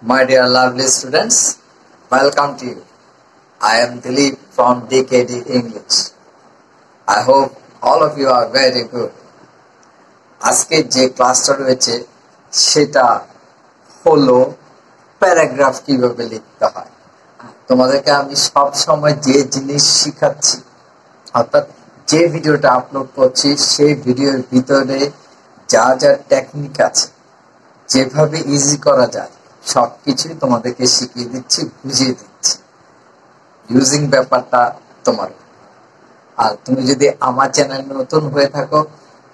My dear lovely students, welcome to you. I am Dilip from DKD English. I hope all of you are very good. আজকে যে ক্লাসটা রয়েছে সেটা হলো paragraph কিভাবে লিখতে হয়। তোমাদেরকে আমি সব সময় যে জিনিস শেখাচ্ছি অর্থাৎ যে ভিডিওটা আপলোড করছি সেই ভিডিওর ভিতরে যা যা টেকনিক আছে যেভাবে ইজি করা যায় সবকিছুই তোমাদেরকে শিখিয়ে দিচ্ছি, বুঝিয়ে দিচ্ছি। ইউজিং ব্যাপারটা তোমার। আর তুমি যদি আমার চ্যানেল নতুন হয়ে থাকো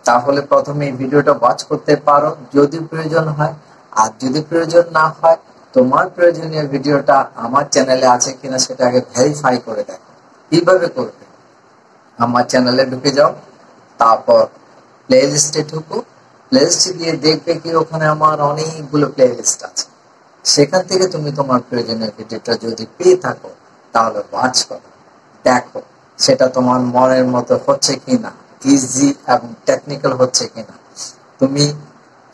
তাহলে প্রথমে এই ভিডিওটা ওয়াচ করতে পারো যদি প্রয়োজন হয়, আর যদি প্রয়োজন না হয় তোমার প্রয়োজনীয় ভিডিওটা আমার চ্যানেলে আছে কিনা সেটা আগে ভেরিফাই করে দেখো। কিভাবে করবে? আমার চ্যানেলে ঢুকে যাও, তারপর প্লে লিস্টে ঢুকো। প্লে লিস্টে গিয়ে দেখবে কি ওখানে আমার অনেকগুলো প্লে লিস্ট আছে। সেখান থেকে তুমি তোমার প্রয়োজনীয় ভিডিওটা যদি পেয়ে থাকো তাহলে ওয়াচ করো, দেখো সেটা তোমার মনের মতো হচ্ছে কিনা, ইজি এবং টেকনিক্যাল হচ্ছে কিনা, তুমি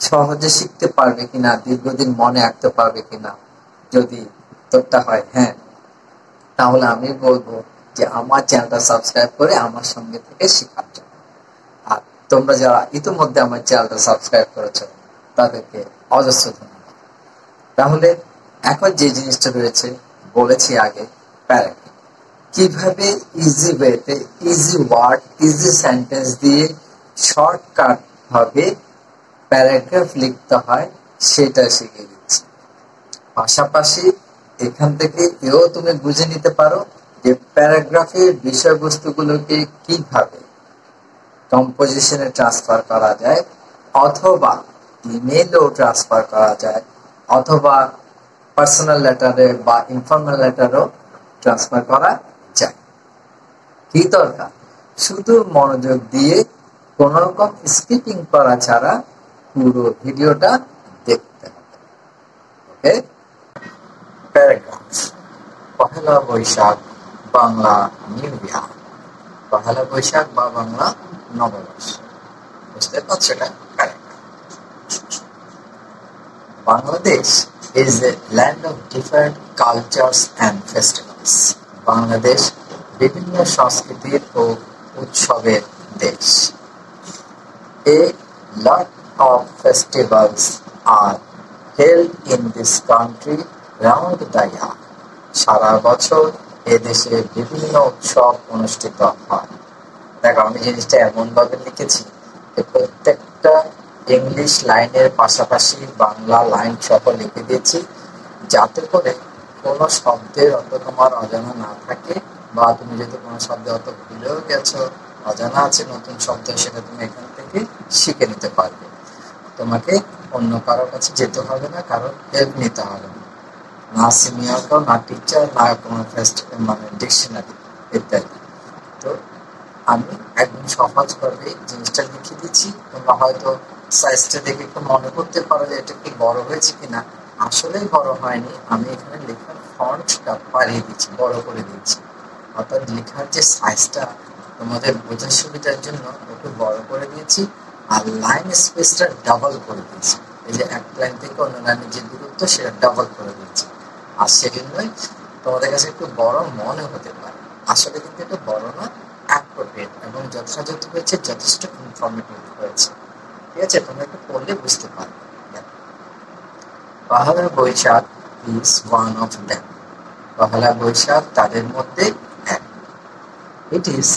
সহজে শিখতে পারবে কিনা, দীর্ঘদিন মনে রাখতে পারবে কিনা। যদি উত্তরটা হয় হ্যাঁ, তাহলে আমি বলবো যে আমার চ্যানেলটা সাবস্ক্রাইব করে আমার সঙ্গে থেকে শেখার জন্য। আর তোমরা যারা ইতিমধ্যে আমার চ্যানেলটা সাবস্ক্রাইব করেছো তাদেরকে অজস্র ধন্যবাদ। তাহলে এখন যে জিনিসটা রয়েছে বলেছি আগে, প্যারাগ্রাফ কিভাবে ইজি ওয়েতে, ইজি ওয়ার্ড, ইজি সেন্টেন্স দিয়ে শর্টকাট ভাবে প্যারাগ্রাফ লিখতে হয় সেটা শিখিয়ে দিচ্ছি। পাশাপাশি এখান থেকে এও তুমি বুঝে নিতে পারো যে প্যারাগ্রাফের বিষয়বস্তুগুলোকে কিভাবে কম্পোজিশনে ট্রান্সফার করা যায়, অথবা ইমেইলেও ট্রান্সফার করা যায়, অথবা পার্সোনাল লেটারে বা ইনফর্মাল লেটারও ট্রান্সফার করা যায়। কি দরকার? শুধু মনোযোগ দিয়ে কোন রকম স্কিপিং করা ছাড়া পুরো ভিডিওটা দেখতে হবে। ওকে? প্যারাগ্রাফ। পহেলা বৈশাখ বাংলা নিউ ইয়ার। পহেলা বৈশাখ বা বাংলা নববর্ষ। বুঝতে পারছো এটা? Bangladesh is a land of different cultures and festivals. Bangladesh বিভিন্ন সংস্কৃতির ও উৎসবের দেশ। A lot of festivals are held in this country round the year. সারা বছর এদেশে বিভিন্ন উৎসব অনুষ্ঠিত হয়। দেখো আমি জিনিসটা এমন ভাবে লিখেছি যে প্রত্যেকটা ইংলিশ লাইনের পাশাপাশি বাংলা লাইন সহ লিখে দিয়েছি, যাতে করে কোনো শব্দের অত তোমার অজানা না থাকে, বা তুমি যদি কোনো শব্দে অত ভুলেও গেছো, অজানা আছে নতুন শব্দ, সেটা তুমি এখান থেকে শিখে নিতে পারবে। তোমাকে অন্য কারোর কাছে যেতে হবে না, কারণ হেল্প নিতে হবে না, না সিনিয়র কেউ, না টিচার, না কোনো ডিকশনারি ইত্যাদি। তো আমি একদম সহজভাবে জিনিসটা লিখে দিচ্ছি। তোমরা হয়তো সাইজটা দেখে একটু মনে করতে পারো যে এটা একটু বড় হয়েছে কিনা। আসলেই বড় হয়নি, আমি এখানে লেখার ফন্টটা বাড়িয়ে দিচ্ছি, বড় করে দিচ্ছি। অর্থাৎ লেখার যে সাইজটা তোমাদের বোঝার সুবিধার জন্য একটু বড় করে দিয়েছি, আর লাইন স্পেসটা ডাবল করে দিয়েছি। এই যে এক লাইন থেকে অন্য লাইনের যে দূরত্ব সেটা ডাবল করে দিয়েছি। আর সেজন্যই তোমাদের কাছে একটু বড় মনে হতে পারে, আসলে কিন্তু এটা বড় না, অ্যাপ্রোপ্রিয়েট এবং যথাযথ হয়েছে, যথেষ্ট ইনফরমেটিভ হয়েছে। ঠিক আছে, তোমরা একটু পড়লে বুঝতে পারবে। Pohela Boishakh is one of them. Pohela Boishakh তাদের মধ্যে এক। It is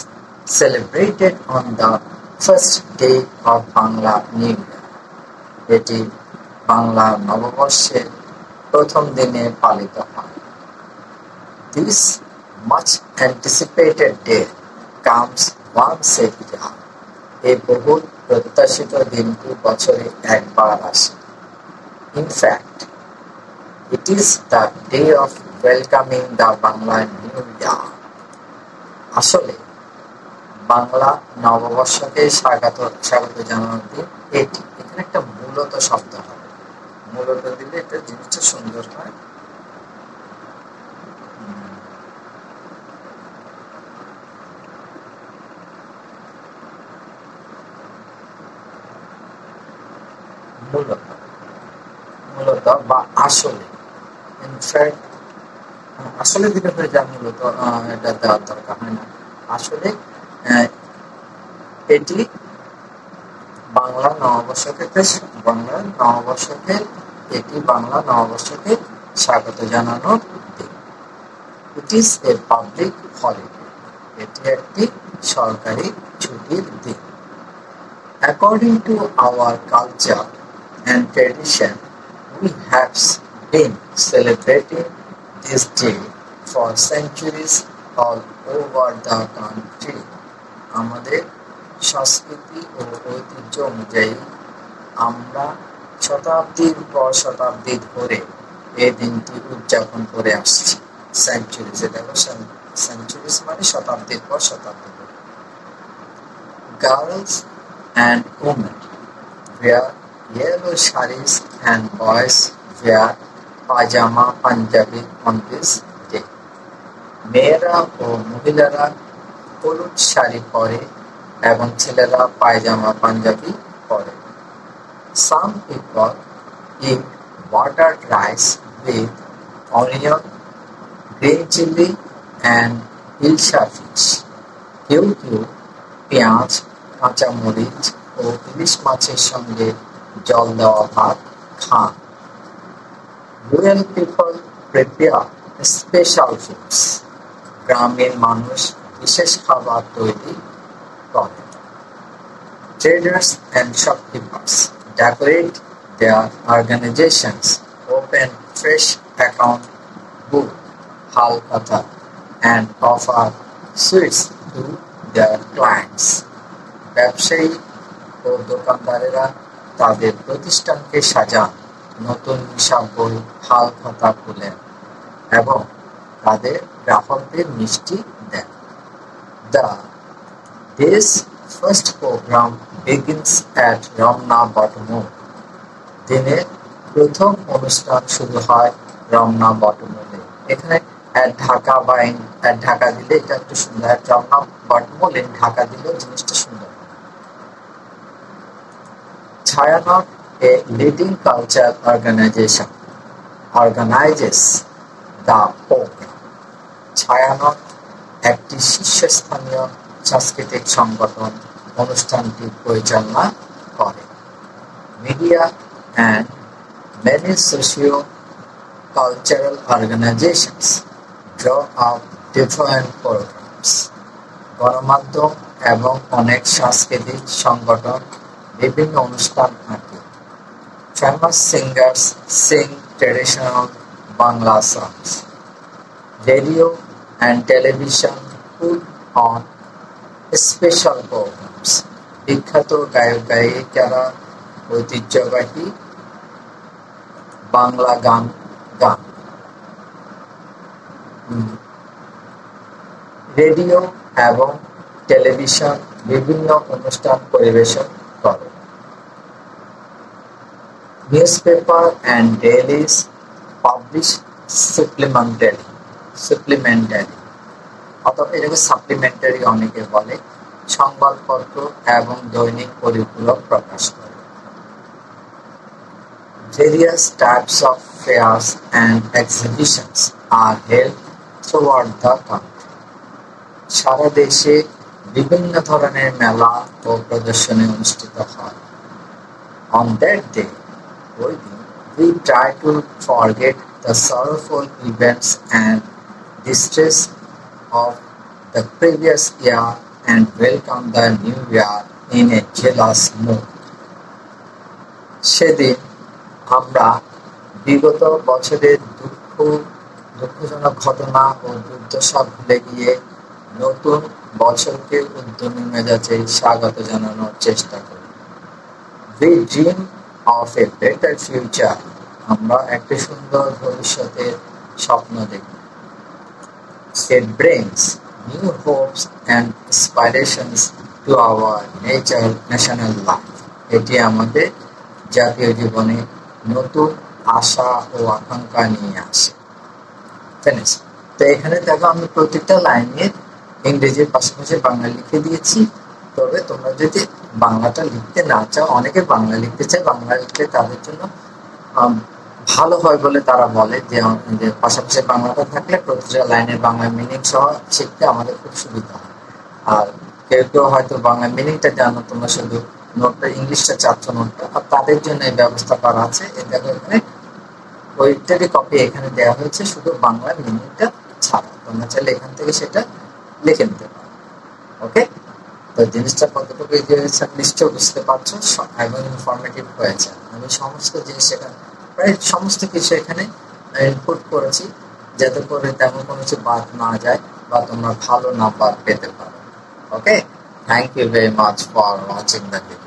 celebrated on the first day of Bangla new year. এটি বাংলা নববর্ষের প্রথম দিনে পালিত হয়। This much anticipated day comes once a year. এই বহুল প্রত্যাশিত দিনটি বছরে একবার আসে। In fact, it is the day of welcoming the Bangla New Year. আসলে বাংলা নববর্ষকে স্বাগত জানানোর দিন এটি। এখানে একটা মূলত শব্দ হবে, মূলত দিলে এটা জিনিসটা সুন্দর হয়। মূলত বা আসলে ইনফ্যাক্ট আসলে দিলে হয়ে যায়, মূলত এটা দেওয়ার দরকার হয় না। আসলে এটি বাংলা নববর্ষকে স্বাগত জানানোর দিন। It is a public holiday. এটি একটি সরকারি ছুটির দিন। According to our culture and tradition, we have been celebrating this day for centuries all over the country. আমাদের সংস্কৃতি ও ঐতিহ্য অনুযায়ী আমরা শতাব্দীর পর শতাব্দী ধরে এই দিনটি উদযাপন করে আসছি। সেঞ্চুরিজ, এটা সেঞ্চুরিজ মানে শতাব্দীর পর শতাব্দী ধরে। Girls and women wear yellow sarees and boys wear pajama Punjabi on this day. মেয়েরা ও মহিলারা হলুদ শাড়ি পরে এবং ছেলেরা পায়জামা পাঞ্জাবি পরে। Some people eat watered rice with onion, green chili and hilsa fish. কেউ পেঁয়াজ, কাঁচা মরিচ ও ইলিশ মাছের সঙ্গে জল দেওয়া ভাত খান। Rural people prepare special foods. গ্রামের মানুষ বিশেষ খাবার তৈরি করে। Traders and shopkeepers decorate their organizations, open fresh account book, halkata, and offer sweets to their clients. ব্যবসায়ী ও দোকানদারেরা তাদের প্রতিষ্ঠানকে সাজান, নতুন হিসাব বই, হালখাতা খুলেন এবং তাদের গ্রাহকদের মিষ্টি দেন। The day's first program begins at Ramna বটমূল। দিনের প্রথম অনুষ্ঠান শুরু হয় রমনা বটমূলে। এখানে ঢাকা বা ঢাকা দিলে এটা একটু সুন্দর। রমনা বটমূলে ঢাকা দিলেও জিনিসটা সুন্দর। Chhayanaut, a leading cultural organization, organizes the program. Chhayanaut একটি শীর্ষস্থানীয় সাংস্কৃতিক সংগঠন অনুষ্ঠানটি পরিচালনা করে। Media and many socio-cultural organizations draw up different programs. গণমাধ্যম এবং অনেক সাংস্কৃতিক সংগঠন বিভিন্ন অনুষ্ঠান আঁকে। Famous singers sing traditional Bangla songs. Radio and television put on special programs. বিখ্যাত গায়ক-গায়িকারা ঐতিহ্যবাহী বাংলা গান। রেডিও এবং টেলিভিশন বিভিন্ন অনুষ্ঠান পরিবেশন করে। Newspaper and dailies publish supplementary অথবা এটাকে সাপ্লিমেন্টারি অনেকে বলে, সংবাদপত্র এবং দৈনিক পরিপূরক প্রকাশ করে। Various types of fairs and exhibitions are held throughout the country. সারা দেশে বিভিন্ন ধরনের মেলা ও প্রদর্শনী অনুষ্ঠিত হয়। On that day, we try to forget the sorrowful events and distress of the previous year and welcome the new year in a joyous mood. সেদিন আমরা বিগত বছরের দুঃখজনক ঘটনা ও দুর্দশা ভুলে গিয়ে নতুন বছরকে উদ্যমী মেজাজে স্বাগত জানানোর চেষ্টা করি। We dream of a better future. আমরা একটি সুন্দর ভবিষ্যতের স্বপ্ন দেখি। It brings new hopes and aspirations to our national life. এটি আমাদের জাতীয় জীবনে নতুন আশা ও আকাঙ্ক্ষা নিয়ে আসে। ফিনিশ। তো এখানে দেখো আমি প্রত্যেকটা লাইনের ইংরেজির পাশাপাশি বাংলা লিখে দিয়েছি। তবে তোমরা যদি বাংলাটা লিখতে না চাও, অনেকে বাংলা লিখতে চায়, বাংলা লিখতে তাদের জন্য ভালো হয় বলে তারা বলে যে পাশাপাশি বাংলাটা থাকলে প্রতিটা লাইনের বাংলা মিনিং সহ শিখতে আমাদের খুব সুবিধা হয়। আর কেউ কেউ হয়তো বাংলা মিনিংটা জানো, তোমরা শুধু নোটটা ইংলিশটা চাচ্ছ নোটটা, আর তাদের জন্য এই ব্যবস্থা করা আছে। দেখো এখানে ওইটারই কপি এখানে দেওয়া হয়েছে, শুধু বাংলা মিনিংটা ছাড়া। তোমরা চাইলে এখান থেকে সেটা লিখে নিতে পারো। ওকে, তো জিনিসটা কতটুকু এগিয়ে হয়েছে নিশ্চয় বুঝতে পারছো এবং ইনফরমেটিভ হয়েছে। আমি সমস্ত জিনিস এখানে প্রায় সমস্ত কিছু এখানে ইনপুট করেছি, যাতে করে তেমন কোনো কিছু বাদ না যায় বা তোমরা ভালো নাম্বার পেতে পারো। Okay, thank you very much for watching the video.